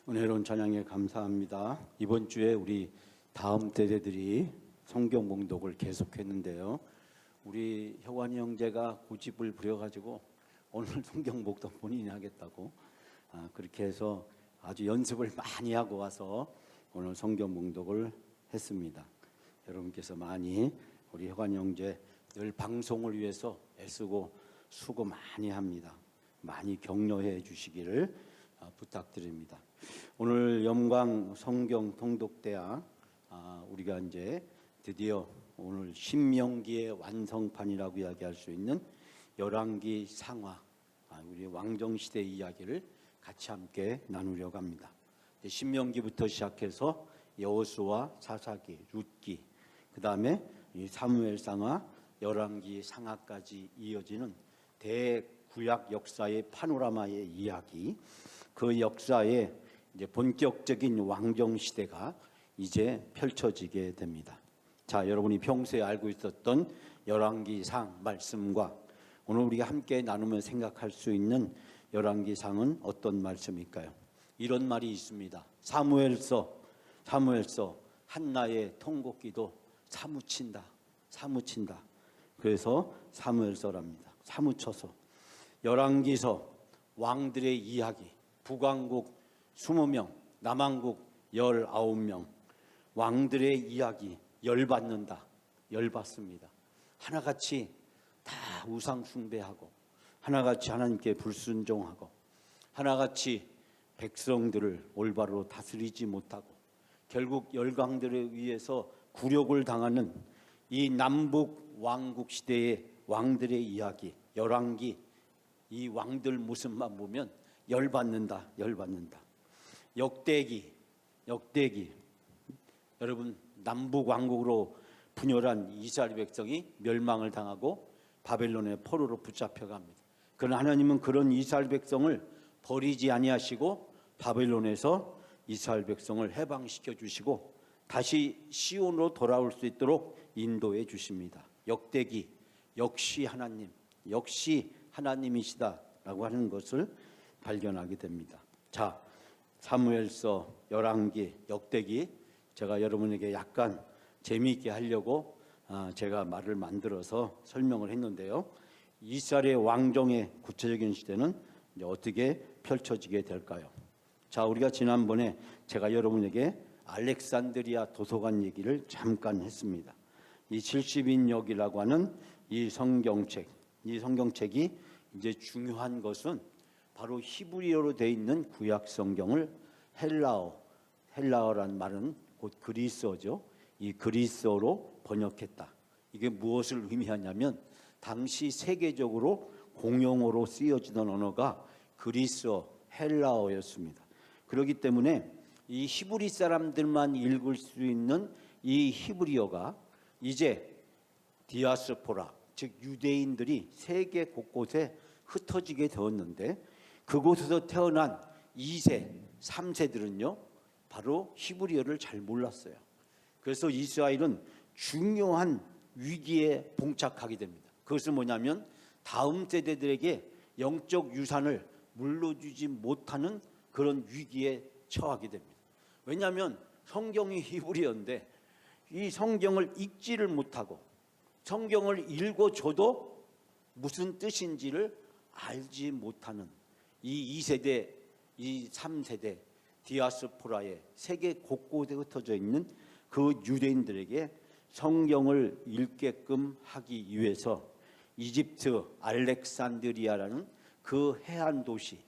은혜로운 찬양에 감사합니다. 이번 주에 우리 다음 세대들이 성경 봉독을 계속했는데요. 우리 혁환이 형제가 고집을 부려가지고 오늘 성경 봉독 본인이 하겠다고 그렇게 해서 아주 연습을 많이 하고 와서 오늘 성경 봉독을 했습니다. 여러분께서 많이 우리 혁환이 형제 늘 방송을 위해서 애쓰고 수고 많이 합니다. 많이 격려해 주시기를 부탁드립니다. 오늘 영광 성경 통독대학 우리가 이제 드디어 오늘 신명기의 완성판이라고 이야기할 수 있는 열왕기 상하 우리 왕정시대 이야기를 같이 함께 나누려고 합니다. 신명기부터 시작해서 여호수아, 사사기, 룻기, 그 다음에 사무엘상하, 열왕기 상하까지 이어지는 대구약 역사의 파노라마의 이야기, 그 역사의 이제 본격적인 왕정 시대가 이제 펼쳐지게 됩니다. 자, 여러분이 평소에 알고 있었던 열왕기상 말씀과 오늘 우리가 함께 나누며 생각할 수 있는 열왕기상은 어떤 말씀일까요? 이런 말이 있습니다. 사무엘서 한나의 통곡기도 사무친다. 그래서 사무엘서랍니다. 사무쳐서 열왕기서 왕들의 이야기, 북왕국 20명, 남왕국 19명, 왕들의 이야기 열받습니다. 하나같이 다 우상 숭배하고 하나같이 하나님께 불순종하고 하나같이 백성들을 올바로 다스리지 못하고 결국 열강들에 의해서 굴욕을 당하는 이 남북 왕국 시대의 왕들의 이야기, 열왕기, 이 왕들 모습만 보면 열받는다. 역대기. 여러분, 남북 왕국으로 분열한 이스라엘 백성이 멸망을 당하고 바벨론의 포로로 붙잡혀갑니다. 그러나 하나님은 그런 이스라엘 백성을 버리지 아니하시고 바벨론에서 이스라엘 백성을 해방시켜 주시고 다시 시온으로 돌아올 수 있도록 인도해 주십니다. 역대기, 역시 하나님이시다라고 하는 것을 발견하게 됩니다. 자, 사무엘서, 열왕기, 역대기, 제가 여러분에게 약간 재미있게 하려고 제가 말을 만들어서 설명을 했는데요. 이스라엘의 왕정의 구체적인 시대는 이제 어떻게 펼쳐지게 될까요? 자, 우리가 지난번에 제가 여러분에게 알렉산드리아 도서관 얘기를 잠깐 했습니다. 이 70인역이라고 하는 이 성경책이 이제 중요한 것은 바로 히브리어로 되어 있는 구약 성경을 헬라어란 말은 곧 그리스어죠. 이 그리스어로 번역했다. 이게 무엇을 의미하냐면 당시 세계적으로 공용어로 쓰여지던 언어가 그리스어, 헬라어였습니다. 그렇기 때문에 이 히브리 사람들만 읽을 수 있는 이 히브리어가 이제 디아스포라, 즉 유대인들이 세계 곳곳에 흩어지게 되었는데 그곳에서 태어난 2세, 3세들은요 바로 히브리어를 잘 몰랐어요. 그래서 이스라엘은 중요한 위기에 봉착하게 됩니다. 그것은 뭐냐면 다음 세대들에게 영적 유산을 물려주지 못하는 그런 위기에 처하게 됩니다. 왜냐하면 성경이 히브리어인데 이 성경을 읽지를 못하고 성경을 읽어줘도 무슨 뜻인지를 알지 못하는 이 2세대, 이 3세대 디아스포라의 세계 곳곳에 흩어져 있는 그 유대인들에게 성경을 읽게끔 하기 위해서 이집트 알렉산드리아라는 그 해안 도시,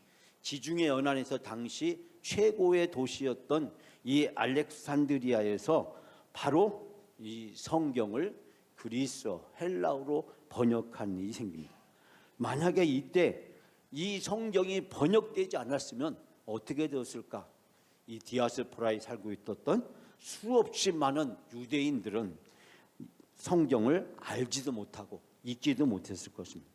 지중해 연안에서 당시 최고의 도시였던 이 알렉산드리아에서 바로 이 성경을 그리스어, 헬라어로 번역한 일이 생깁니다. 만약에 이때 이 성경이 번역되지 않았으면 어떻게 되었을까? 이 디아스포라에 살고 있었던 수없이 많은 유대인들은 성경을 알지도 못하고 읽지도 못했을 것입니다.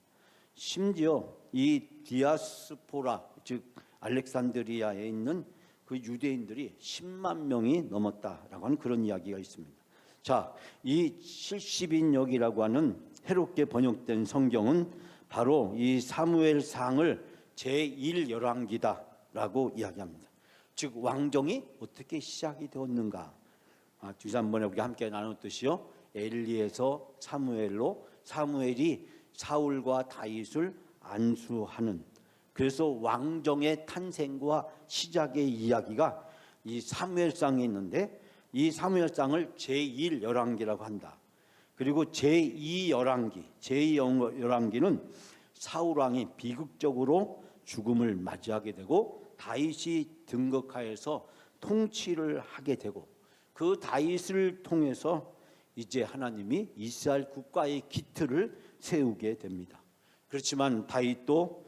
심지어 이 디아스포라, 즉 알렉산드리아에 있는 그 유대인들이 10만 명이 넘었다라고 하는 그런 이야기가 있습니다. 자, 이 70인역이라고 하는 새롭게 번역된 성경은 바로 이 사무엘상을 제1열왕기다라고 이야기합니다. 즉 왕정이 어떻게 시작이 되었는가? 지난번에 우리 함께 나눴듯이요. 엘리에서 사무엘로, 사무엘이 사울과 다윗을 안수하는, 그래서 왕정의 탄생과 시작의 이야기가 이 사무엘상에 있는데, 이 사무엘상을 제1열왕기라고 한다. 그리고 제2열왕기는 사울 왕이 비극적으로 죽음을 맞이하게 되고 다윗이 등극하여서 통치를 하게 되고, 그 다윗을 통해서 이제 하나님이 이스라엘 국가의 기틀을 세우게 됩니다. 그렇지만 다윗도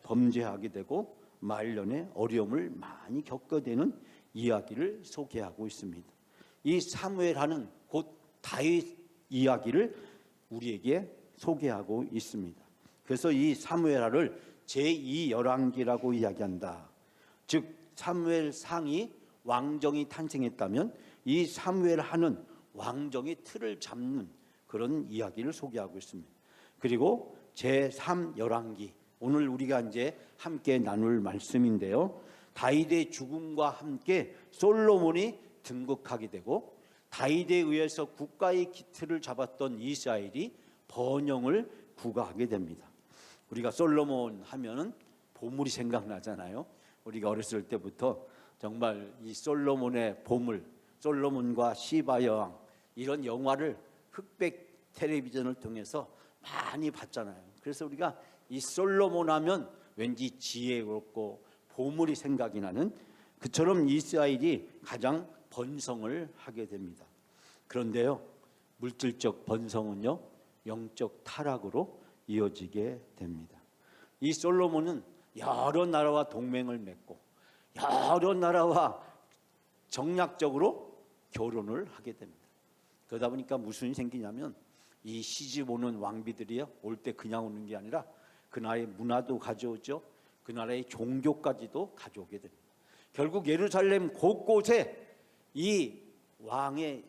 범죄하게 되고 말년에 어려움을 많이 겪게 되는 이야기를 소개하고 있습니다. 이 사무엘하는 곧 다윗 이야기를 우리에게 소개하고 있습니다. 그래서 이 사무엘하를 제2열왕기라고 이야기한다. 즉 사무엘상이 왕정이 탄생했다면 이 사무엘하는 왕정의 틀을 잡는 그런 이야기를 소개하고 있습니다. 그리고 제3열왕기, 오늘 우리가 이제 함께 나눌 말씀인데요. 다윗의 죽음과 함께 솔로몬이 등극하게 되고 다윗에 의해서 국가의 기틀을 잡았던 이스라엘이 번영을 구가하게 됩니다. 우리가 솔로몬 하면은 보물이 생각나잖아요. 우리가 어렸을 때부터 정말 이 솔로몬의 보물, 솔로몬과 시바 여왕, 이런 영화를 흑백 텔레비전을 통해서 많이 봤잖아요. 그래서 우리가 이 솔로몬 하면 왠지 지혜롭고 보물이 생각이 나는, 그처럼 이스라엘이 가장 번성을 하게 됩니다. 그런데요, 물질적 번성은요, 영적 타락으로 이어지게 됩니다. 이 솔로몬은 여러 나라와 동맹을 맺고 여러 나라와 정략적으로 결혼을 하게 됩니다. 그러다 보니까 무슨 일이 생기냐면, 이 시집 오는 왕비들이요, 올 때 그냥 오는 게 아니라 그 나라의 문화도 가져오죠. 그 나라의 종교까지도 가져오게 됩니다. 결국 예루살렘 곳곳에 이 왕의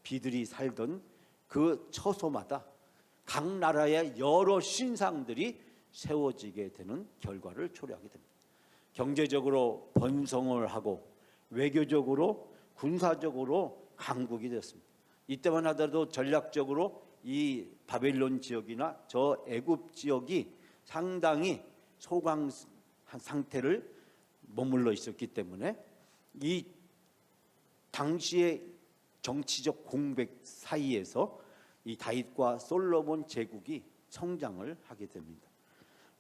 비들이 살던 그 처소마다 각 나라의 여러 신상들이 세워지게 되는 결과를 초래하게 됩니다. 경제적으로 번성을 하고 외교적으로 군사적으로 강국이 되었습니다. 이때만 하더라도 전략적으로 이 바벨론 지역이나 저 애굽 지역이 상당히 소강 상태를 머물러 있었기 때문에 이 당시의 정치적 공백 사이에서 이 다윗과 솔로몬 제국이 성장을 하게 됩니다.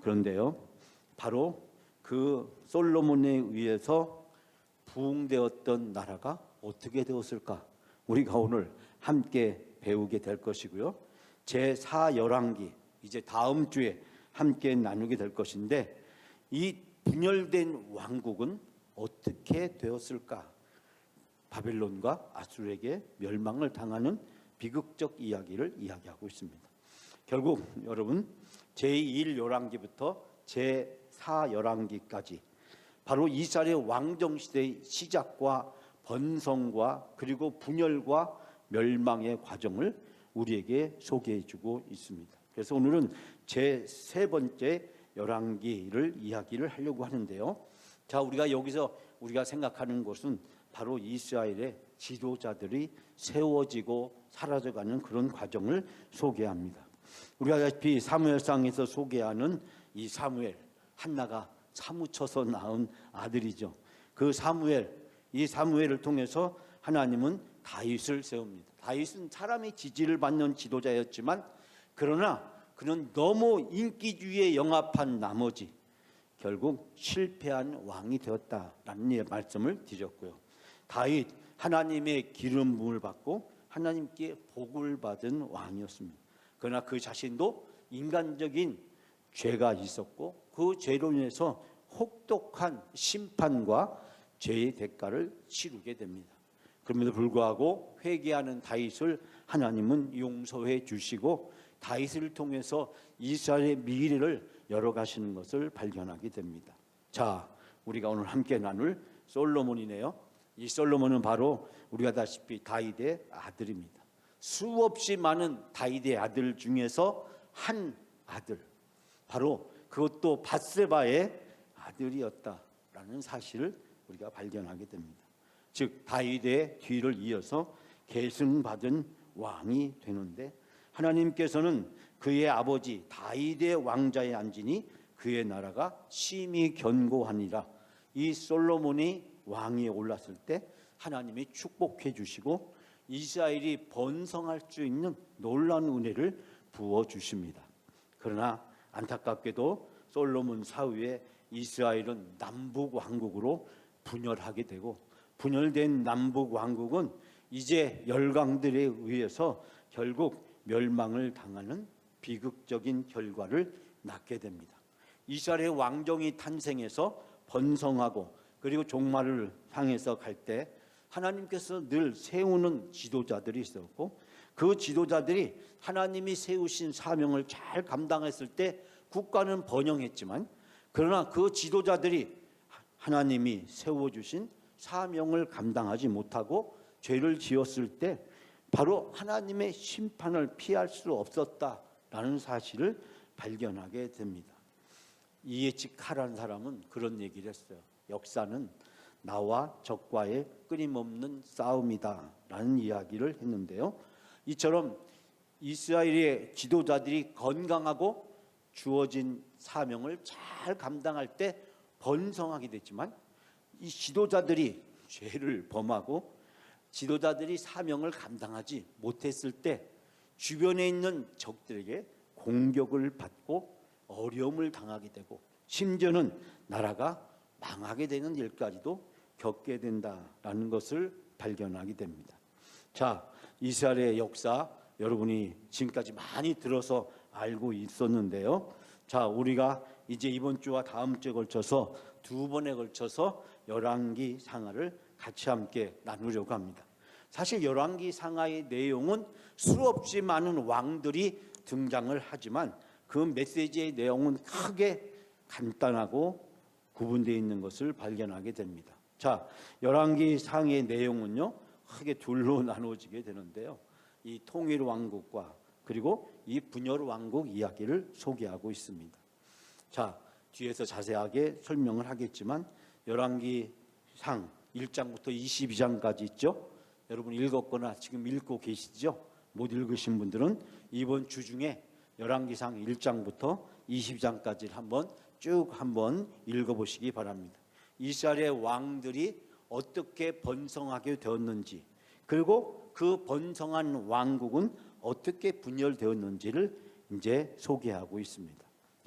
그런데요, 바로 그 솔로몬에 의해서 부흥되었던 나라가 어떻게 되었을까? 우리가 오늘 함께 배우게 될 것이고요. 제4열왕기, 이제 다음 주에 함께 나누게 될 것인데, 이 분열된 왕국은 어떻게 되었을까? 바벨론과 아수르에게 멸망을 당하는 비극적 이야기를 이야기하고 있습니다. 결국 여러분, 제1열왕기부터 제4열왕기까지 바로 이스라엘의 왕정시대의 시작과 번성과 그리고 분열과 멸망의 과정을 우리에게 소개해 주고 있습니다. 그래서 오늘은 제3번째 열왕기를 이야기를 하려고 하는데요. 자, 우리가 여기서 우리가 생각하는 것은 바로 이스라엘의 지도자들이 세워지고 사라져가는 그런 과정을 소개합니다. 우리가 아시다시피 사무엘상에서 소개하는 이 사무엘, 한나가 사무쳐서 낳은 아들이죠. 그 사무엘, 이 사무엘을 통해서 하나님은 다윗을 세웁니다. 다윗은 사람의 지지를 받는 지도자였지만, 그러나 그는 너무 인기주의에 영합한 나머지 결국 실패한 왕이 되었다라는 말씀을 드렸고요. 다윗, 하나님의 기름 부음을 받고 하나님께 복을 받은 왕이었습니다. 그러나 그 자신도 인간적인 죄가 있었고 그 죄로 인해서 혹독한 심판과 죄의 대가를 치르게 됩니다. 그럼에도 불구하고 회개하는 다윗을 하나님은 용서해 주시고 다윗을 통해서 이스라엘의 미래를 열어가시는 것을 발견하게 됩니다. 자, 우리가 오늘 함께 나눌 솔로몬이네요. 이 솔로몬은 바로 우리가 아다시피 다윗의 아들입니다. 수없이 많은 다윗의 아들 중에서 한 아들, 바로 그것도 밧세바의 아들이었다라는 사실을 우리가 발견하게 됩니다. 즉 다윗의 뒤를 이어서 계승받은 왕이 되는데, 하나님께서는 그의 아버지 다윗의 왕자에 앉으니 그의 나라가 심히 견고하니라. 이 솔로몬이 왕위에 올랐을 때 하나님이 축복해 주시고 이스라엘이 번성할 수 있는 놀라운 은혜를 부어 주십니다. 그러나 안타깝게도 솔로몬 사후에 이스라엘은 남북 왕국으로 분열하게 되고, 분열된 남북 왕국은 이제 열강들에 의해서 결국 멸망을 당하는 비극적인 결과를 낳게 됩니다. 이스라엘의 왕정이 탄생해서 번성하고 그리고 종말을 향해서 갈 때 하나님께서 늘 세우는 지도자들이 있었고, 그 지도자들이 하나님이 세우신 사명을 잘 감당했을 때 국가는 번영했지만, 그러나 그 지도자들이 하나님이 세워주신 사명을 감당하지 못하고 죄를 지었을 때 바로 하나님의 심판을 피할 수 없었다라는 사실을 발견하게 됩니다. 이에치카라는 사람은 그런 얘기를 했어요. 역사는 나와 적과의 끊임없는 싸움이다 라는 이야기를 했는데요, 이처럼 이스라엘의 지도자들이 건강하고 주어진 사명을 잘 감당할 때 번성하게 됐지만, 이 지도자들이 죄를 범하고 지도자들이 사명을 감당하지 못했을 때 주변에 있는 적들에게 공격을 받고 어려움을 당하게 되고, 심지어는 나라가 망하게 되는 일까지도 겪게 된다라는 것을 발견하게 됩니다. 자, 이스라엘의 역사 여러분이 지금까지 많이 들어서 알고 있었는데요, 자, 우리가 이제 이번 주와 다음 주에 걸쳐서 두 번에 걸쳐서 열왕기 상하를 같이 함께 나누려고 합니다. 사실 열왕기 상하의 내용은 수없이 많은 왕들이 등장을 하지만 그 메시지의 내용은 크게 간단하고 구분되어 있는 것을 발견하게 됩니다. 자, 열왕기 상의 내용은요, 크게 둘로 나누어지게 되는데요, 이 통일 왕국과 그리고 이 분열 왕국 이야기를 소개하고 있습니다. 자, 뒤에서 자세하게 설명을 하겠지만 열왕기 상 1장부터 22장까지 있죠. 여러분 읽었거나 지금 읽고 계시죠? 못 읽으신 분들은 이번 주 중에 열왕기상 1장부터 22장까지를 한번 읽어보시기 바랍니다. 이스라엘의 왕들이 어떻게 번성하게 되었는지, 그리고 그 번성한 왕국은 어떻게 분열되었는지를 이제 소개하고 있습니다.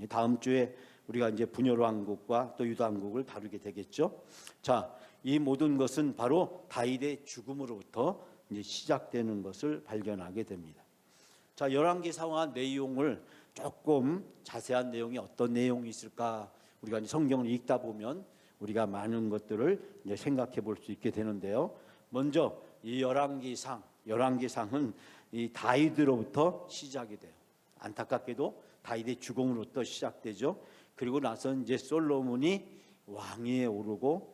다음 주에 우리가 이제 분열 왕국과 또 유다 왕국을 다루게 되겠죠. 자, 이 모든 것은 바로 다윗의 죽음으로부터 이제 시작되는 것을 발견하게 됩니다. 자, 열왕기 상하 내용을 조금 자세한 내용이 어떤 내용이 있을까, 우리가 이제 성경을 읽다 보면 우리가 많은 것들을 이제 생각해 볼 수 있게 되는데요. 먼저 이 열왕기상은 이 다윗으로부터 시작이 돼요. 안타깝게도 다윗의 죽음으로부터 시작되죠. 그리고 나서 이제 솔로몬이 왕위에 오르고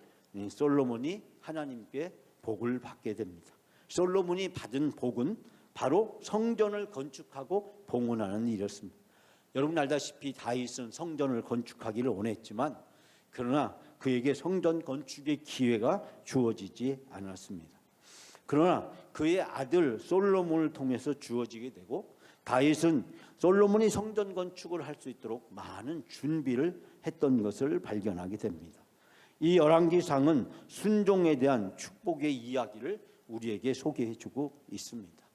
솔로몬이 하나님께 복을 받게 됩니다. 솔로몬이 받은 복은 바로 성전을 건축하고 봉헌하는 일이었습니다. 여러분 알다시피 다윗은 성전을 건축하기를 원했지만 그러나 그에게 성전 건축의 기회가 주어지지 않았습니다. 그러나 그의 아들 솔로몬을 통해서 주어지게 되고, 다윗은 솔로몬이 성전 건축을 할 수 있도록 많은 준비를 했던 것을 발견하게 됩니다. 이 열왕기상은 순종에 대한 축복의 이야기를 우리에게 소개해주고 있습니다.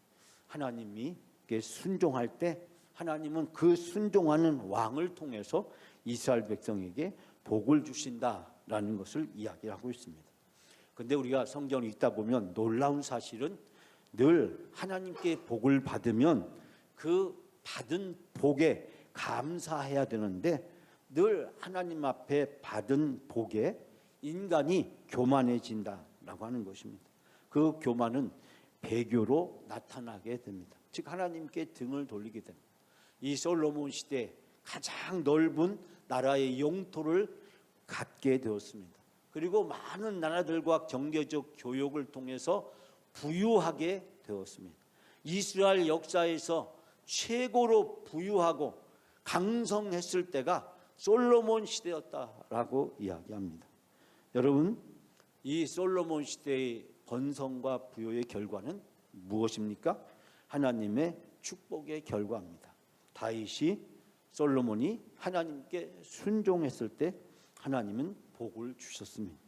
하나님이 순종할 때 하나님은 그 순종하는 왕을 통해서 이스라엘 백성에게 복을 주신다라는 것을 이야기하고 있습니다. 그런데 우리가 성경을 읽다 보면 놀라운 사실은 늘 하나님께 복을 받으면 그 받은 복에 감사해야 되는데, 늘 하나님 앞에 받은 복에 인간이 교만해진다라고 하는 것입니다. 그 교만은 배교로 나타나게 됩니다. 즉 하나님께 등을 돌리게 됩니다. 이 솔로몬 시대 가장 넓은 나라의 영토를 갖게 되었습니다. 그리고 많은 나라들과 경제적 교역을 통해서 부유하게 되었습니다. 이스라엘 역사에서 최고로 부유하고 강성했을 때가 솔로몬 시대였다라고 이야기합니다. 여러분, 이 솔로몬 시대의 번성과 부요의 결과는 무엇입니까? 하나님의 축복의 결과입니다. 다윗이 솔로몬이 하나님께 순종했을 때 하나님은 복을 주셨습니다.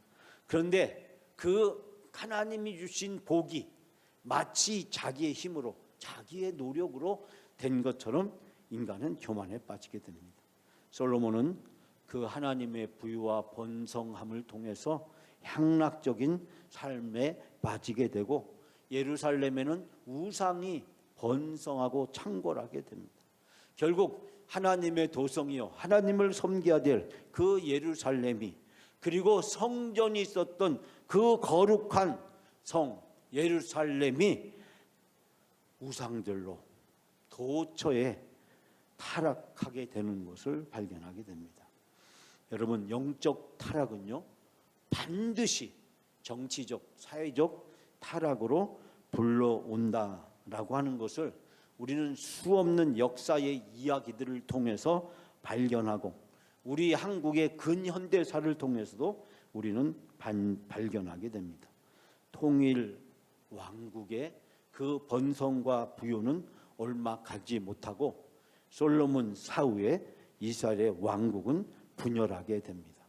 그런데 그 하나님이 주신 복이 마치 자기의 힘으로 자기의 노력으로 된 것처럼 인간은 교만에 빠지게 됩니다. 솔로몬은 그 하나님의 부유와 번성함을 통해서 향락적인 삶에 빠지게 되고 예루살렘에는 우상이 번성하고 창궐하게 됩니다. 결국 하나님의 도성이요 하나님을 섬겨야 될 그 예루살렘이 그리고 성전이 있었던 그 거룩한 성 예루살렘이 우상들로 도처에 타락하게 되는 것을 발견하게 됩니다. 여러분, 영적 타락은요 반드시 정치적, 사회적 타락으로 불러온다라고 하는 것을 우리는 수없는 역사의 이야기들을 통해서 발견하고 우리 한국의 근현대사를 통해서도 우리는 발견하게 됩니다. 통일 왕국의 그 번성과 부요는 얼마 가지 못하고 솔로몬 사후에 이스라엘의 왕국은 분열하게 됩니다.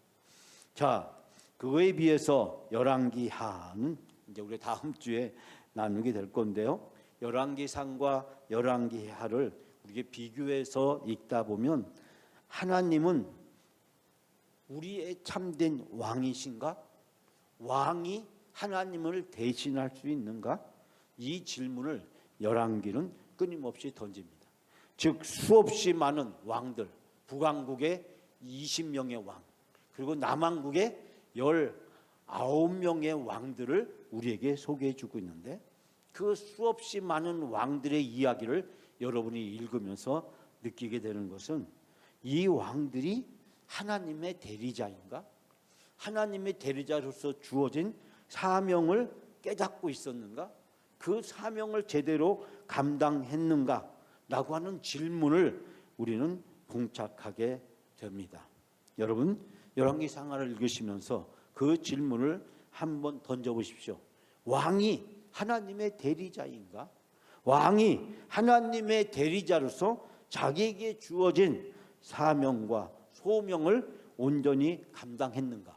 자, 그거에 비해서 열왕기하는 이제 우리 다음 주에 나누게 될 건데요. 열왕기상과 열왕기하를 우리가 비교해서 읽다 보면 하나님은 우리의 참된 왕이신가? 왕이 하나님을 대신할 수 있는가? 이 질문을 열왕기는 끊임없이 던집니다. 즉 수없이 많은 왕들, 북왕국의 20명의 왕, 그리고 남왕국의 19명의 왕들을 우리에게 소개해 주고 있는데 그 수없이 많은 왕들의 이야기를 여러분이 읽으면서 느끼게 되는 것은 이 왕들이 하나님의 대리자인가? 하나님의 대리자로서 주어진 사명을 깨닫고 있었는가? 그 사명을 제대로 감당했는가? 라고 하는 질문을 우리는 봉착하게 됩니다. 여러분, 열왕기상하를 읽으시면서 그 질문을 한번 던져보십시오. 왕이 하나님의 대리자인가? 왕이 하나님의 대리자로서 자기에게 주어진 사명과 소명을 온전히 감당했는가?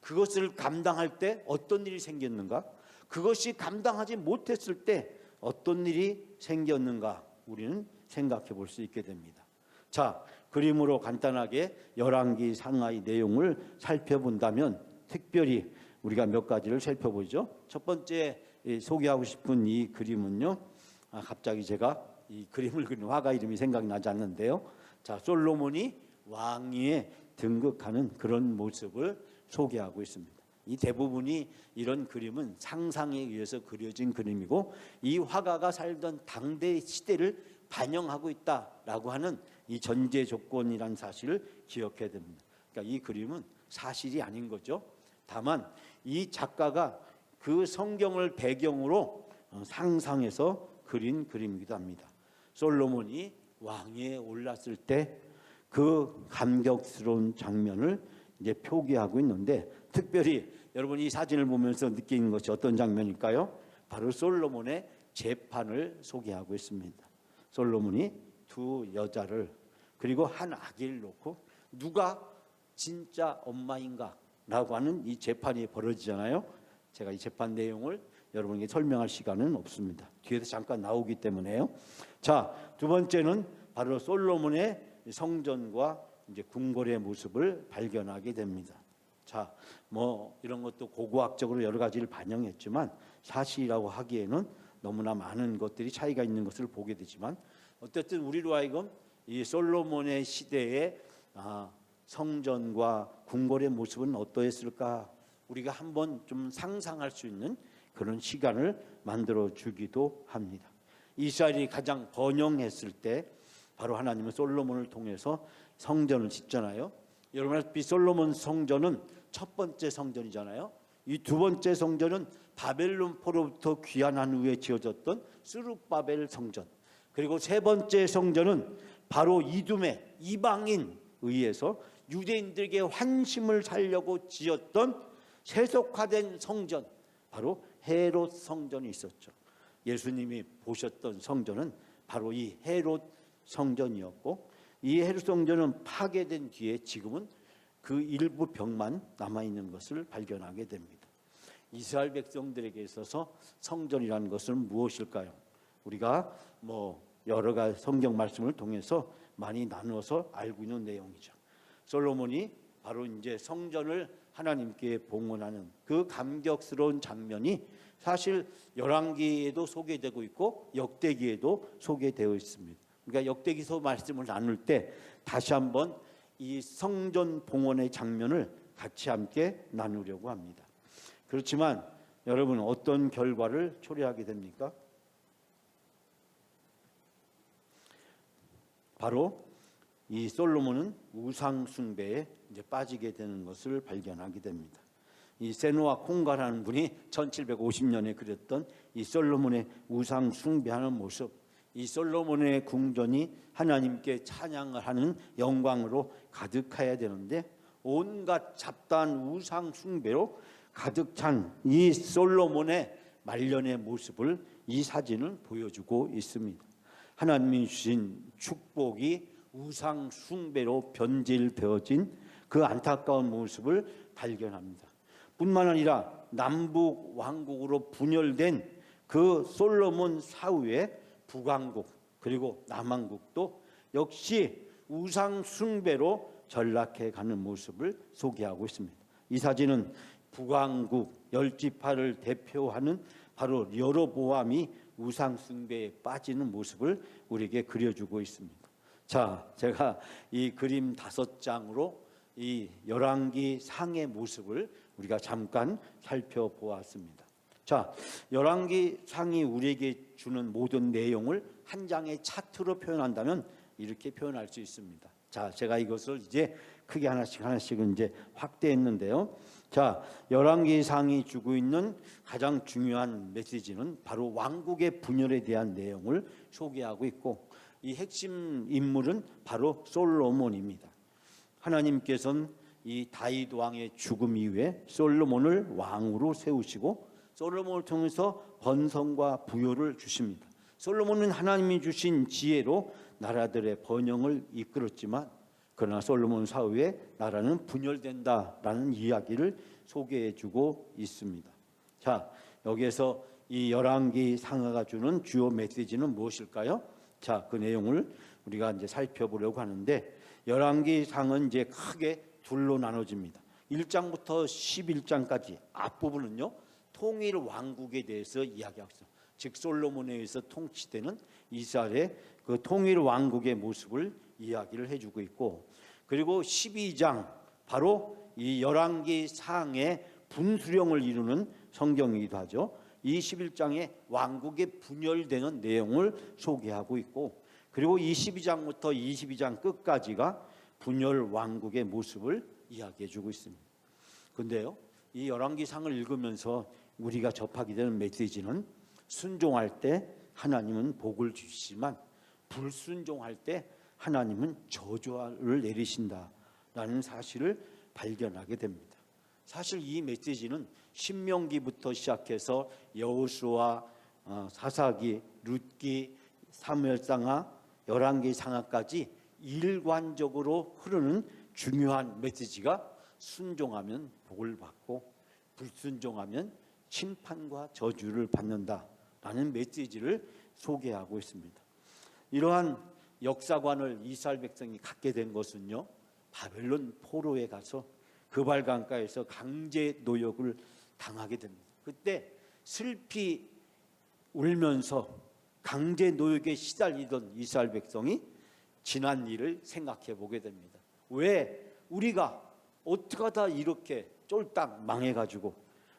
그것을 감당할 때 어떤 일이 생겼는가? 그것이 감당하지 못했을 때 어떤 일이 생겼는가? 우리는 생각해 볼 수 있게 됩니다. 자, 그림으로 간단하게 열왕기 상하의 내용을 살펴본다면 특별히 우리가 몇 가지를 살펴보죠. 첫 번째 소개하고 싶은 이 그림은요. 갑자기 제가 이 그림을 그린 화가 이름이 생각이 나지 않는데요. 자, 솔로몬이 왕위에 등극하는 그런 모습을 소개하고 있습니다. 이 대부분이 이런 그림은 상상에 의해서 그려진 그림이고 이 화가가 살던 당대 시대를 반영하고 있다라고 하는 이 전제 조건이라는 사실을 기억해야 됩니다. 그러니까 이 그림은 사실이 아닌 거죠. 다만 이 작가가 그 성경을 배경으로 상상해서 그린 그림이기도 합니다. 솔로몬이 왕위에 올랐을 때 그 감격스러운 장면을 이제 표기하고 있는데 특별히 여러분이 이 사진을 보면서 느끼는 것이 어떤 장면일까요? 바로 솔로몬의 재판을 소개하고 있습니다. 솔로몬이 두 여자를 그리고 한 아기를 놓고 누가 진짜 엄마인가? 라고 하는 이 재판이 벌어지잖아요. 제가 이 재판 내용을 여러분에게 설명할 시간은 없습니다. 뒤에서 잠깐 나오기 때문에요. 자, 두 번째는 바로 솔로몬의 성전과 이제 궁궐의 모습을 발견하게 됩니다. 자, 뭐 이런 것도 고고학적으로 여러 가지를 반영했지만 사실이라고 하기에는 너무나 많은 것들이 차이가 있는 것을 보게 되지만 어쨌든 우리로 하여금 이 솔로몬의 시대의 성전과 궁궐의 모습은 어떠했을까? 우리가 한번 좀 상상할 수 있는 그런 시간을 만들어 주기도 합니다. 이스라엘이 가장 번영했을 때 바로 하나님은 솔로몬을 통해서 성전을 짓잖아요. 여러분 아시다시피 솔로몬 성전은 첫 번째 성전이잖아요. 이 두 번째 성전은 바벨론 포로부터 귀환한 후에 지어졌던 스룹바벨 성전. 그리고 세 번째 성전은 바로 이둠의 이방인 의해서 유대인들에게 환심을 살려고 지었던 세속화된 성전, 바로 헤롯 성전이 있었죠. 예수님이 보셨던 성전은 바로 이 헤롯 성전이었고, 이 헤롯 성전은 파괴된 뒤에 지금은 그 일부 벽만 남아있는 것을 발견하게 됩니다. 이스라엘 백성들에게 있어서 성전이라는 것은 무엇일까요? 우리가 여러 가지 성경 말씀을 통해서 많이 나누어서 알고 있는 내용이죠. 솔로몬이 바로 이제 성전을 하나님께 봉헌하는 그 감격스러운 장면이 사실 열왕기에도 소개되고 있고 역대기에도 소개되어 있습니다. 그러니까 역대기서 말씀을 나눌 때 다시 한번 이 성전 봉헌의 장면을 같이 함께 나누려고 합니다. 그렇지만 여러분, 어떤 결과를 초래하게 됩니까? 바로 이 솔로몬은 우상 숭배에 이제 빠지게 되는 것을 발견하게 됩니다. 이 세노아 콩가라는 분이 1750년에 그렸던 이 솔로몬의 우상 숭배하는 모습, 이 솔로몬의 궁전이 하나님께 찬양을 하는 영광으로 가득해야 되는데 온갖 잡다한 우상 숭배로 가득 찬 이 솔로몬의 말년의 모습을 이 사진은 보여주고 있습니다. 하나님이 주신 축복이 우상 숭배로 변질되어진 그 안타까운 모습을 발견합니다. 뿐만 아니라 남북 왕국으로 분열된 그 솔로몬 사후에 북왕국 그리고 남왕국도 역시 우상 숭배로 전락해 가는 모습을 소개하고 있습니다. 이 사진은 북왕국 10지파를 대표하는 바로 여로보암이 우상 숭배에 빠지는 모습을 우리에게 그려주고 있습니다. 자, 제가 이 그림 5장으로 이 열왕기 상의 모습을 우리가 잠깐 살펴보았습니다. 자, 열왕기 상이 우리에게 주는 모든 내용을 한 장의 차트로 표현한다면 이렇게 표현할 수 있습니다. 자, 제가 이것을 이제 크게 하나씩 이제 확대했는데요. 자, 열왕기 상이 주고 있는 가장 중요한 메시지는 바로 왕국의 분열에 대한 내용을 소개하고 있고, 이 핵심 인물은 바로 솔로몬입니다. 하나님께서는 이 다윗 왕의 죽음 이후에 솔로몬을 왕으로 세우시고 솔로몬을 통해서 번성과 부요를 주십니다. 솔로몬은 하나님이 주신 지혜로 나라들의 번영을 이끌었지만 그러나 솔로몬 사후에 나라는 분열된다라는 이야기를 소개해주고 있습니다. 자, 여기에서 이 열왕기 상하가 주는 주요 메시지는 무엇일까요? 자, 그 내용을 우리가 이제 살펴보려고 하는데, 열왕기 상은 이제 크게 둘로 나눠집니다. 1장부터 11장까지 앞부분은요, 통일 왕국에 대해서 이야기하고 있어요. 즉 솔로몬에 의해서 통치되는 이스라엘의 그 통일 왕국의 모습을 이야기를 해주고 있고, 그리고 12장 바로 이 열왕기 상의 분수령을 이루는 성경이기도 하죠. 이 11장에 왕국의 분열되는 내용을 소개하고 있고, 그리고 22장부터 22장 끝까지가 분열 왕국의 모습을 이야기해주고 있습니다. 그런데요, 이 열왕기상을 읽으면서 우리가 접하게 되는 메시지는 순종할 때 하나님은 복을 주시지만 불순종할 때 하나님은 저주를 내리신다라는 사실을 발견하게 됩니다. 사실 이 메시지는 신명기부터 시작해서 여호수아, 사사기, 룻기, 사무엘상하, 열왕기상하까지 일관적으로 흐르는 중요한 메시지가 순종하면 복을 받고 불순종하면 심판과 저주를 받는다라는 메시지를 소개하고 있습니다. 이러한 역사관을 이스라엘 백성이 갖게 된 것은요, 바벨론 포로에 가서 그발 강가에서 강제 노역을 당하게 됩니다. 그때 슬피 울면서 강제 노역에 시달리던 이스라엘 백성이 지난 일을 생각해 보게 됩니다. 왜 우리가 어떻게 하다 이렇게 쫄딱 망해가지고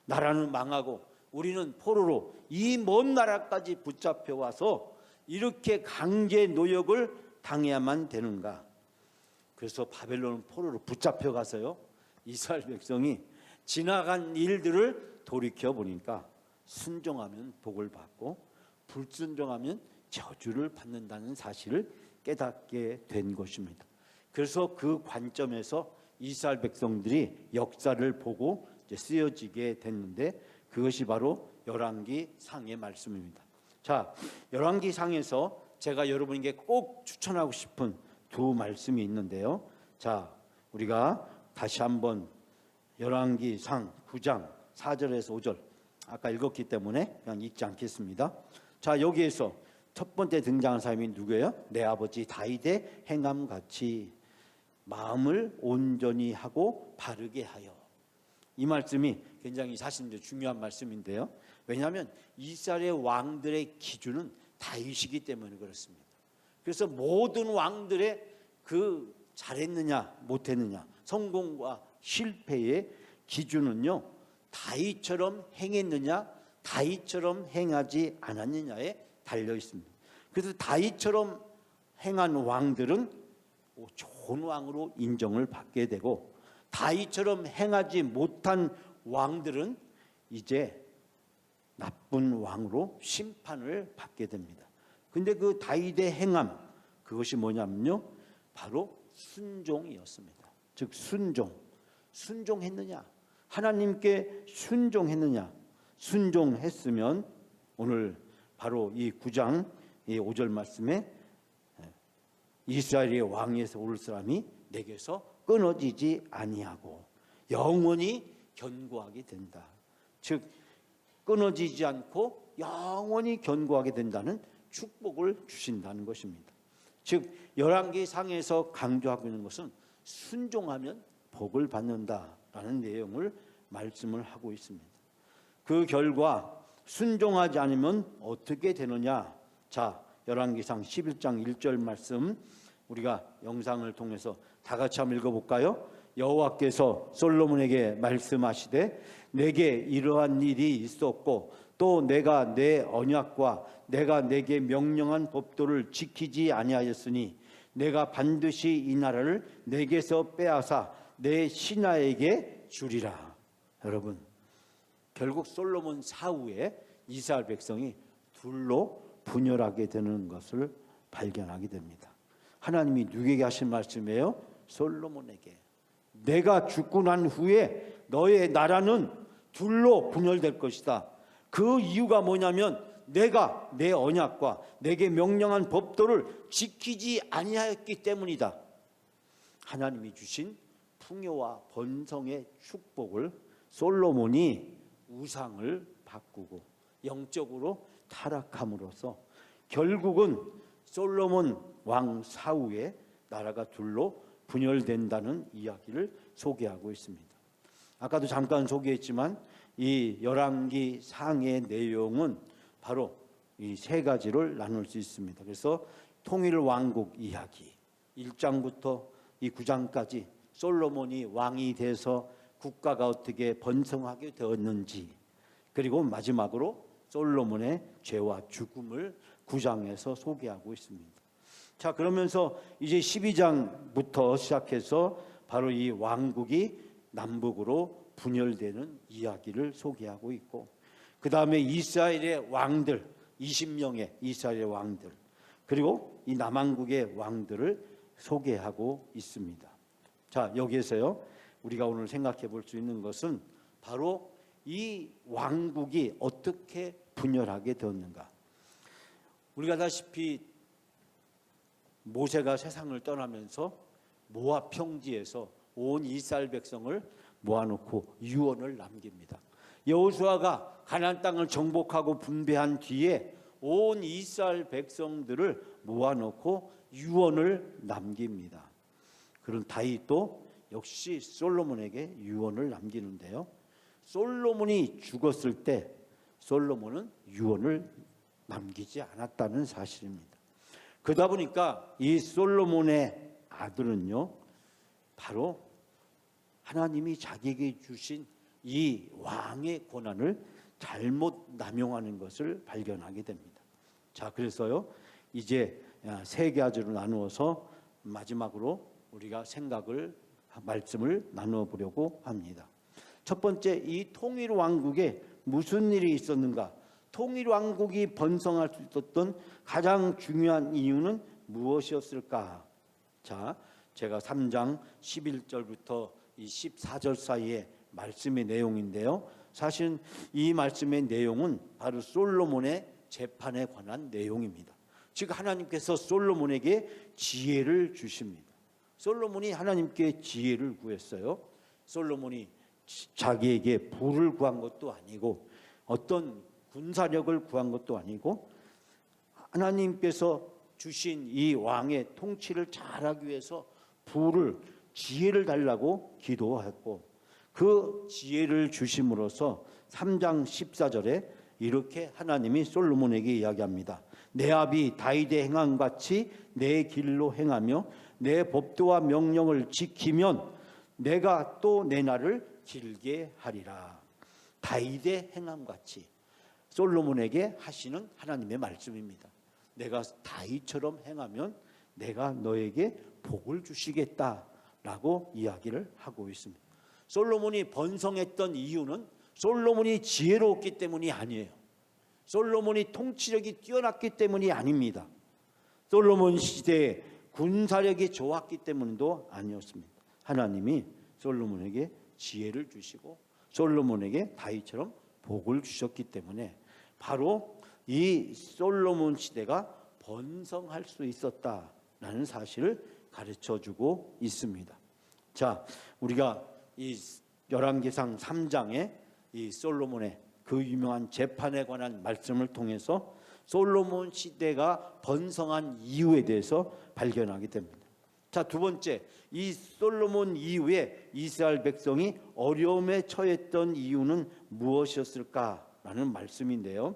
나라는 망하고 우리는 포로로 이 먼 나라까지 붙잡혀 와서 이렇게 강제 노역을 당해야만 되는가? 그래서 바벨론 포로로 붙잡혀 가서요, 이스라엘 백성이 지나간 일들을 돌이켜 보니까 순종하면 복을 받고 불순종하면 저주를 받는다는 사실을 깨닫게 된 것입니다. 그래서 그 관점에서 이스라엘 백성들이 역사를 보고 이제 쓰여지게 됐는데 그것이 바로 열왕기상의 말씀입니다. 자, 열왕기상에서 제가 여러분에게 꼭 추천하고 싶은 두 말씀이 있는데요. 자, 우리가 다시 한번 열왕기상 9장 4절에서 5절 아까 읽었기 때문에 그냥 읽지 않겠습니다. 자, 여기에서 첫 번째 등장한 사람이 누구예요? 내 아버지 다윗의 행함같이 마음을 온전히 하고 바르게 하여. 이 말씀이 굉장히 사실 중요한 말씀인데요. 왜냐하면 이스라엘의 왕들의 기준은 다윗이기 때문에 그렇습니다. 그래서 모든 왕들의 그 잘했느냐 못했느냐 성공과 실패의 기준은요 다윗처럼 행했느냐 다윗처럼 행하지 않았느냐에 달려 있습니다. 그래서 다윗처럼 행한 왕들은 좋은 왕으로 인정을 받게 되고 다윗처럼 행하지 못한 왕들은 이제 나쁜 왕으로 심판을 받게 됩니다. 근데 그 다윗의 행함 그것이 뭐냐면요 바로 순종이었습니다. 즉 순종했느냐 하나님께 순종했느냐 순종했으면 오늘 바로 이 9장 이 5절 말씀에 이스라엘의 왕에서 올 사람이 내게서 끊어지지 아니하고 영원히 견고하게 된다. 즉 끊어지지 않고 영원히 견고하게 된다는 축복을 주신다는 것입니다. 즉 열왕기상에서 강조하고 있는 것은 순종하면 복을 받는다라는 내용을 말씀을 하고 있습니다. 그 결과 순종하지 않으면 어떻게 되느냐? 자, 열왕기상 11장 1절 말씀 우리가 영상을 통해서 다 같이 한번 읽어볼까요? 여호와께서 솔로몬에게 말씀하시되 내게 이러한 일이 있었고 또 내가 내 언약과 내가 내게 명령한 법도를 지키지 아니하였으니 내가 반드시 이 나라를 내게서 빼앗아 내 신하에게 주리라. 여러분 결국 솔로몬 사후에 이스라엘 백성이 둘로 분열하게 되는 것을 발견하게 됩니다. 하나님이 누구에게 하신 말씀이에요? 솔로몬에게. 내가 죽고 난 후에 너의 나라는 둘로 분열될 것이다. 그 이유가 뭐냐면 내가 내 언약과 내게 명령한 법도를 지키지 아니하였기 때문이다. 하나님이 주신 풍요와 번성의 축복을 솔로몬이 우상을 바꾸고 영적으로 타락함으로써 결국은 솔로몬 왕 사후에 나라가 둘로 분열된다는 이야기를 소개하고 있습니다. 아까도 잠깐 소개했지만 이 열왕기상의 내용은 바로 이 세 가지를 나눌 수 있습니다. 그래서 통일 왕국 이야기 1장부터 이 9장까지 솔로몬이 왕이 돼서 국가가 어떻게 번성하게 되었는지 그리고 마지막으로 솔로몬의 죄와 죽음을 9장에서 소개하고 있습니다. 자, 그러면서 이제 12장부터 시작해서 바로 이 왕국이 남북으로 분열되는 이야기를 소개하고 있고 그 다음에 이스라엘의 왕들 20명의 이스라엘의 왕들 그리고 이 남왕국의 왕들을 소개하고 있습니다. 자, 여기에서요 우리가 오늘 생각해 볼 수 있는 것은 바로 이 왕국이 어떻게 분열하게 되었는가. 우리가 아다시피 모세가 세상을 떠나면서 모압 평지에서 온 이스라엘 백성을 모아놓고 유언을 남깁니다. 여호수아가 가나안 땅을 정복하고 분배한 뒤에 온 이스라엘 백성들을 모아놓고 유언을 남깁니다. 그런 다윗도 역시 솔로몬에게 유언을 남기는데요. 솔로몬이 죽었을 때 솔로몬은 유언을 남기지 않았다는 사실입니다. 그러다 보니까 이 솔로몬의 아들은요 바로 하나님이 자기에게 주신 이 왕의 권한을 잘못 남용하는 것을 발견하게 됩니다. 자, 그래서요 이제 세 가지로 나누어서 마지막으로 우리가 말씀을 나누어 보려고 합니다. 첫 번째, 이 통일 왕국에 무슨 일이 있었는가? 통일 왕국이 번성할 수 있었던 가장 중요한 이유는 무엇이었을까? 자, 제가 3장 11절부터 이 14절 사이에 말씀의 내용인데요. 사실 이 말씀의 내용은 바로 솔로몬의 재판에 관한 내용입니다. 즉 하나님께서 솔로몬에게 지혜를 주십니다. 솔로몬이 하나님께 지혜를 구했어요. 솔로몬이 자기에게 부를 구한 것도 아니고 어떤 군사력을 구한 것도 아니고 하나님께서 주신 이 왕의 통치를 잘하기 위해서 지혜를 달라고 기도했고 그 지혜를 주심으로써 3장 14절에 이렇게 하나님이 솔로몬에게 이야기합니다. 내 아비 다윗의 행함같이 내 길로 행하며 내 법도와 명령을 지키면 내가 또 내 날을 길게 하리라. 다윗의 행함같이 솔로몬에게 하시는 하나님의 말씀입니다. 내가 다윗처럼 행하면 내가 너에게 복을 주시겠다라고 이야기를 하고 있습니다. 솔로몬이 번성했던 이유는 솔로몬이 지혜로웠기 때문이 아니에요. 솔로몬이 통치력이 뛰어났기 때문이 아닙니다. 솔로몬 시대에 군사력이 좋았기 때문도 아니었습니다. 하나님이 솔로몬에게 지혜를 주시고 솔로몬에게 다윗처럼 복을 주셨기 때문에 바로 이 솔로몬 시대가 번성할 수 있었다라는 사실을 가르쳐주고 있습니다. 자, 우리가 이 열왕기상 3장에 이 솔로몬의 그 유명한 재판에 관한 말씀을 통해서 솔로몬 시대가 번성한 이유에 대해서 발견하게 됩니다. 자, 두 번째, 이 솔로몬 이후에 이스라엘 백성이 어려움에 처했던 이유는 무엇이었을까라는 말씀인데요.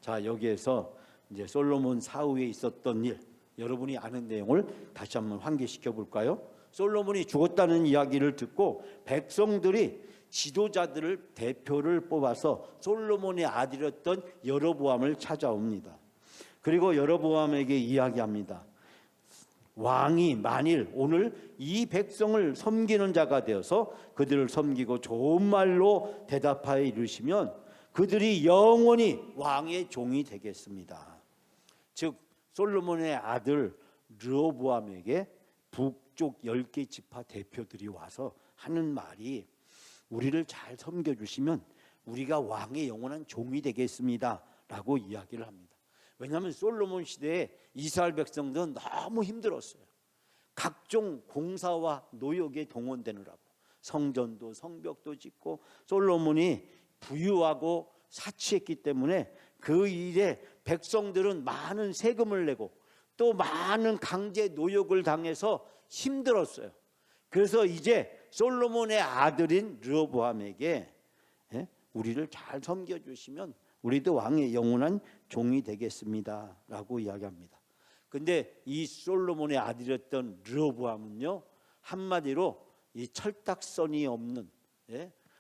자, 여기에서 이제 솔로몬 사후에 있었던 일, 여러분이 아는 내용을 다시 한번 환기시켜 볼까요? 솔로몬이 죽었다는 이야기를 듣고 백성들이 지도자들을 대표를 뽑아서 솔로몬의 아들이었던 여로보암을 찾아옵니다. 그리고 여로보암에게 이야기합니다. 왕이 만일 오늘 이 백성을 섬기는 자가 되어서 그들을 섬기고 좋은 말로 대답하여 이르시면 그들이 영원히 왕의 종이 되겠습니다. 즉 솔로몬의 아들 르호보암에게 북쪽 10개 지파 대표들이 와서 하는 말이 우리를 잘 섬겨주시면 우리가 왕의 영원한 종이 되겠습니다 라고 이야기를 합니다. 왜냐하면 솔로몬 시대에 이스라엘 백성들은 너무 힘들었어요. 각종 공사와 노역에 동원되느라고 성전도 성벽도 짓고 솔로몬이 부유하고 사치했기 때문에 그 일에 백성들은 많은 세금을 내고 또 많은 강제 노역을 당해서 힘들었어요. 그래서 이제 솔로몬의 아들인 르호보암에게 우리를 잘 섬겨주시면 우리도 왕의 영원한 종이 되겠습니다 라고 이야기합니다. 근데 이 솔로몬의 아들이었던 르호보암은요, 한마디로 이 철딱선이 없는,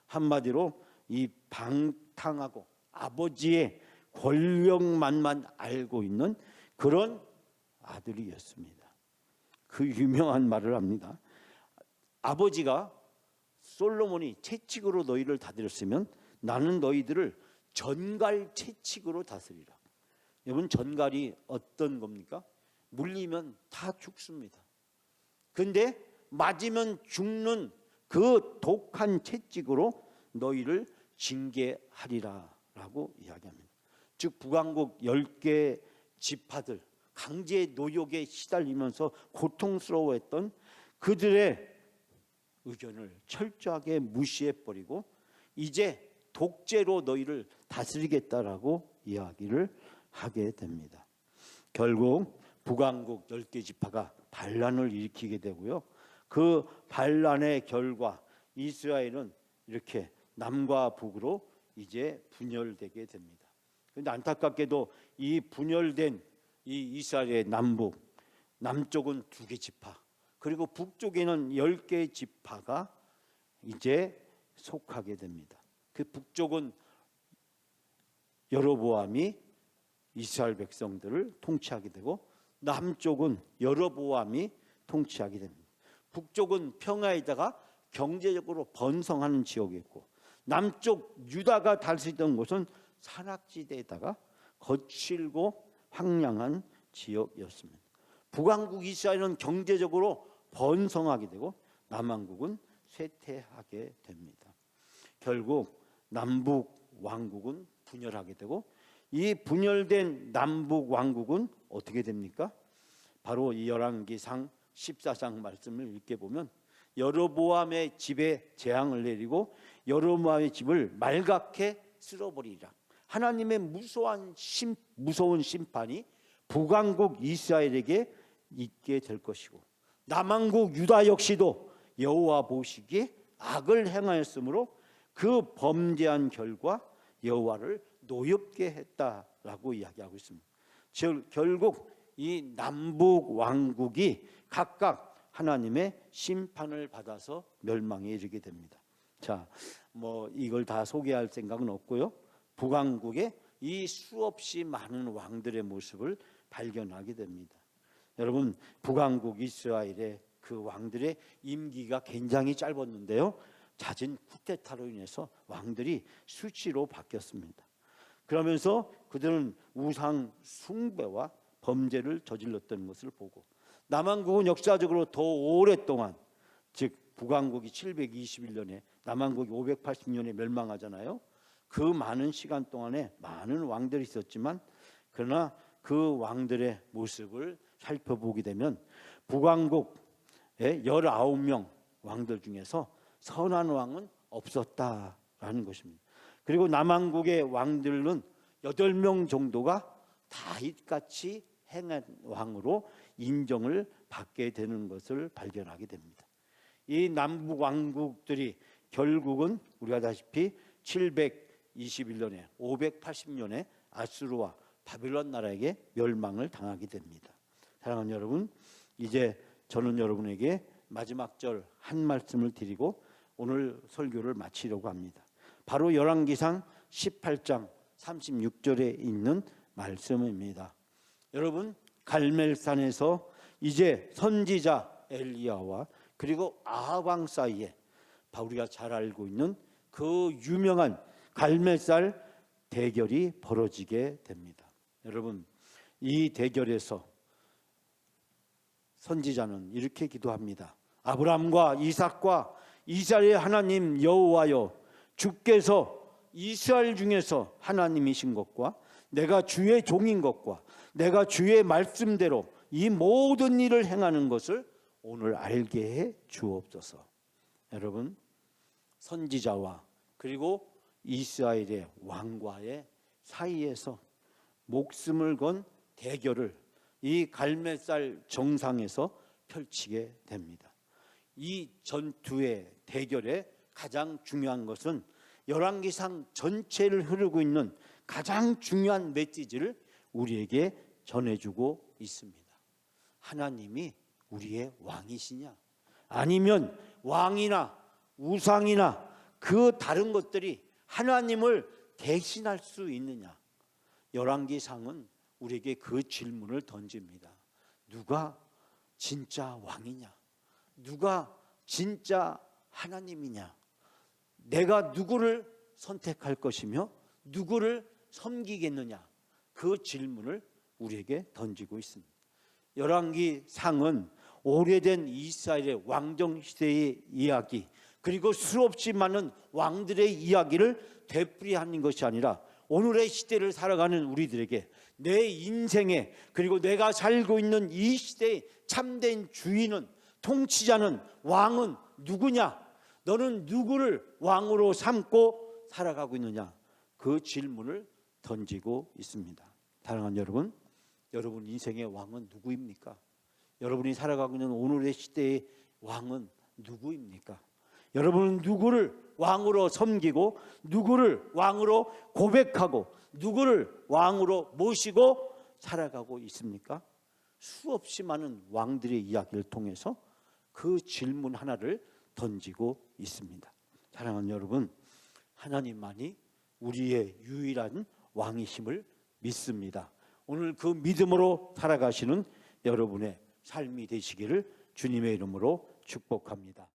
한마디로 이 방탕하고 아버지의 권력만만 알고 있는 그런 아들이었습니다. 그 유명한 말을 합니다. 아버지가 솔로몬이 채찍으로 너희를 다스렸으면 나는 너희들을 전갈 채찍으로 다스리라. 여러분, 전갈이 어떤 겁니까? 물리면 다 죽습니다. 근데 맞으면 죽는 그 독한 채찍으로 너희를 징계하리라 라고 이야기합니다. 즉 북왕국 10개 지파들 강제 노역에 시달리면서 고통스러워했던 그들의 의견을 철저하게 무시해버리고 이제 독재로 너희를 다스리겠다라고 이야기를 하게 됩니다. 결국 북왕국 10개 지파가 반란을 일으키게 되고요. 그 반란의 결과 이스라엘은 이렇게 남과 북으로 이제 분열되게 됩니다. 그런데 안타깝게도 이 분열된 이 이스라엘의 남쪽은 2개 지파, 그리고 북쪽에는 10개 지파가 이제 속하게 됩니다. 그 북쪽은 여로보암이 이스라엘 백성들을 통치하게 되고 남쪽은 여로보암이 통치하게 됩니다. 북쪽은 평야에다가 경제적으로 번성하는 지역이었고 남쪽 유다가 다스리던 곳은 산악지대에다가 거칠고 황량한 지역이었습니다. 북왕국 이스라엘은 경제적으로 번성하게 되고 남왕국은 쇠퇴하게 됩니다. 결국 남북 왕국은 분열하게 되고, 이 분열된 남북 왕국은 어떻게 됩니까? 바로 이 열왕기상 14장 말씀을 읽게 보면 여로보암의 집에 재앙을 내리고 여로보암의 집을 말갛게 쓸어버리리라. 하나님의 무서운 심판이 북왕국 이스라엘에게 있게 될 것이고, 남왕국 유다 역시도 여호와 보시기에 악을 행하였으므로 그 범죄한 결과 여호와를 노엽게 했다라고 이야기하고 있습니다. 즉 결국 이 남북 왕국이 각각 하나님의 심판을 받아서 멸망에 이르게 됩니다. 자, 이걸 다 소개할 생각은 없고요. 북왕국의 이 수없이 많은 왕들의 모습을 발견하게 됩니다. 여러분, 북왕국 이스라엘의 그 왕들의 임기가 굉장히 짧았는데요, 잦은 쿠데타로 인해서 왕들이 수치로 바뀌었습니다. 그러면서 그들은 우상 숭배와 범죄를 저질렀던 것을 보고, 남왕국은 역사적으로 더 오랫동안, 즉 북왕국이 721년에 남왕국이 580년에 멸망하잖아요. 그 많은 시간 동안에 많은 왕들이 있었지만, 그러나 그 왕들의 모습을 살펴보게 되면 북왕국의 19명 왕들 중에서 선한 왕은 없었다라는 것입니다. 그리고 남왕국의 왕들은 8명 정도가 다윗같이 행한 왕으로 인정을 받게 되는 것을 발견하게 됩니다. 이 남북 왕국들이 결국은 우리가 아다시피 721년에 580년에 아수르와 바빌론 나라에게 멸망을 당하게 됩니다. 사랑하는 여러분, 이제 저는 여러분에게 마지막 절 한 말씀을 드리고 오늘 설교를 마치려고 합니다. 바로 열왕기상 18장 36절에 있는 말씀입니다. 여러분, 갈멜산에서 이제 선지자 엘리야와 그리고 아합 왕 사이에 우리가 잘 알고 있는 그 유명한 갈멜산 대결이 벌어지게 됩니다. 여러분, 이 대결에서 선지자는 이렇게 기도합니다. 아브라함과 이삭과 이스라엘의 하나님 여호와여, 주께서 이스라엘 중에서 하나님이신 것과 내가 주의 종인 것과 내가 주의 말씀대로 이 모든 일을 행하는 것을 오늘 알게 해 주옵소서. 여러분, 선지자와 그리고 이스라엘의 왕과의 사이에서 목숨을 건 대결을 이 갈멜산 정상에서 펼치게 됩니다. 이 전투의 대결의 가장 중요한 것은 열왕기상 전체를 흐르고 있는 가장 중요한 메시지를 우리에게 전해주고 있습니다. 하나님이 우리의 왕이시냐, 아니면 왕이나 우상이나 그 다른 것들이 하나님을 대신할 수 있느냐. 열왕기상은 우리에게 그 질문을 던집니다. 누가 진짜 왕이냐, 누가 진짜 하나님이냐, 내가 누구를 선택할 것이며 누구를 섬기겠느냐, 그 질문을 우리에게 던지고 있습니다. 열왕기상은 오래된 이스라엘의 왕정 시대의 이야기, 그리고 수없이 많은 왕들의 이야기를 되풀이하는 것이 아니라 오늘의 시대를 살아가는 우리들에게 내 인생에, 그리고 내가 살고 있는 이 시대의 참된 주인은, 통치자는, 왕은 누구냐, 너는 누구를 왕으로 삼고 살아가고 있느냐, 그 질문을 던지고 있습니다. 사랑하는 여러분, 여러분 인생의 왕은 누구입니까? 여러분이 살아가고 있는 오늘의 시대의 왕은 누구입니까? 여러분은 누구를 왕으로 섬기고 누구를 왕으로 고백하고 누구를 왕으로 모시고 살아가고 있습니까? 수없이 많은 왕들의 이야기를 통해서 그 질문 하나를 던지고 있습니다. 사랑하는 여러분, 하나님만이 우리의 유일한 왕이심을 믿습니다. 오늘 그 믿음으로 살아가시는 여러분의 삶이 되시기를 주님의 이름으로 축복합니다.